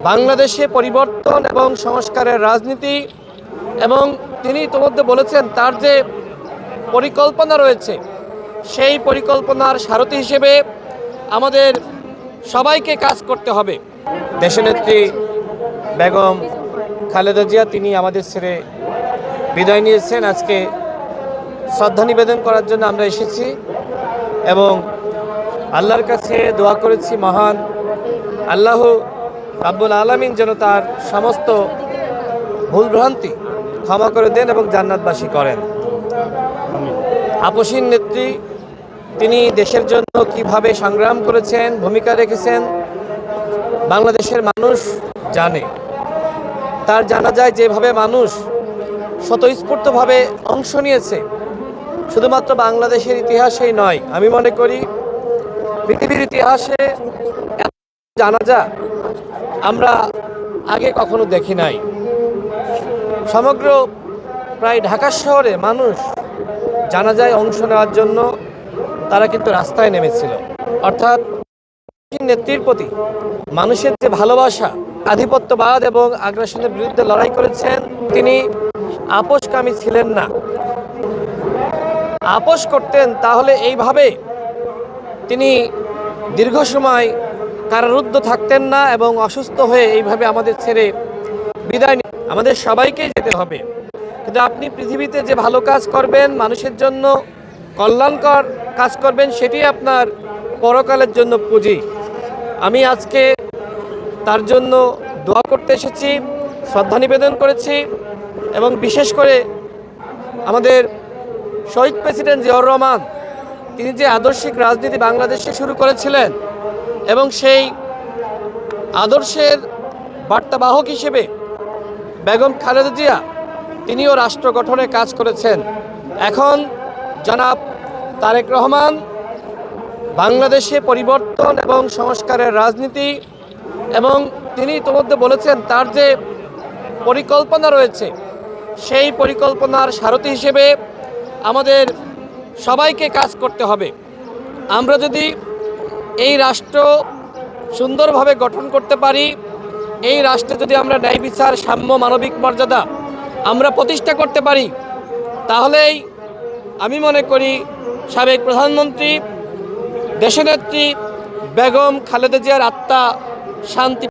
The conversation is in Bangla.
বাংলাদেশে পরিবর্তন এবং সংস্কারের রাজনীতি এবং তিনি ইতিমধ্যে বলেছেন তার যে পরিকল্পনা রয়েছে সেই পরিকল্পনার সারথি হিসেবে আমাদের সবাইকে কাজ করতে হবে। দেশনেত্রী বেগম খালেদা জিয়া তিনি আমাদের ছেড়ে বিদায় নিয়েছেন। আজকে শ্রদ্ধা নিবেদন করার জন্য আমরা এসেছি এবং আল্লাহর কাছে দোয়া করেছি মহান আল্লাহ রাব্বুল আলামিন যেন তার সমস্ত ভুলভ্রান্তি ক্ষমা করে দেন এবং জান্নাতবাসী করেন। আপসীন নেত্রী তিনি দেশের জন্য কিভাবে সংগ্রাম করেছেন, ভূমিকা রেখেছেন বাংলাদেশের মানুষ জানে। তার জানা যায় যেভাবে মানুষ স্বতঃস্ফূর্তভাবে অংশ নিয়েছে, শুধুমাত্র বাংলাদেশের ইতিহাসেই নয়, আমি মনে করি পৃথিবীর ইতিহাসে জানাজা আমরা আগে কখনো দেখি নাই। সমগ্র প্রায় ঢাকা শহরে মানুষ জানাজায় অংশ নেওয়ার জন্য তারা কিন্তু রাস্তায় নেমেছিল। অর্থাৎ নেত্রীর প্রতি মানুষের যে ভালোবাসা, আধিপত্যবাদ এবং আগ্রাসনের বিরুদ্ধে লড়াই করেছেন, তিনি আপোষকামী ছিলেন না। আপোষ করতেন তাহলে এইভাবে তিনি দীর্ঘ সময় কারারুদ্ধ থাকতেন না এবং অসুস্থ হয়ে এইভাবে আমাদের ছেড়ে বিদায় নিয়ে আমাদের সবাইকেই যেতে হবে। কিন্তু আপনি পৃথিবীতে যে ভালো কাজ করবেন, মানুষের জন্য কল্যাণকর কাজ করবেন, সেটি আপনার পরকালের জন্য পুঁজি। আমি আজকে তার জন্য দোয়া করতে এসেছি, শ্রদ্ধা নিবেদন করেছি এবং বিশেষ করে আমাদের শহীদ প্রেসিডেন্ট জিয়াউর রহমান তিনি যে আদর্শিক রাজনীতি বাংলাদেশে শুরু করেছিলেন এবং সেই আদর্শের বার্তাবাহক হিসেবে বেগম খালেদা জিয়া তিনিও রাষ্ট্র গঠনে কাজ করেছেন। এখন জনাব তারেক রহমান বাংলাদেশে পরিবর্তন এবং সংস্কারের রাজনীতি এবং তিনি ইতিমধ্যে বলেছেন তার যে পরিকল্পনা রয়েছে সেই পরিকল্পনার সারথি হিসেবে আমাদের সবাইকে কাজ করতে হবে। আমরা যদি এই রাষ্ট্র সুন্দরভাবে গঠন করতে পারি, এই রাষ্ট্রে যদি আমরা ন্যায় বিচার, সাম্য, মানবিক মর্যাদা আমরা প্রতিষ্ঠা করতে পারি, তাহলেই আমি মনে করি সাবেক প্রধানমন্ত্রী দেশনেত্রী বেগম খালেদা জিয়ার আত্মা শান্তি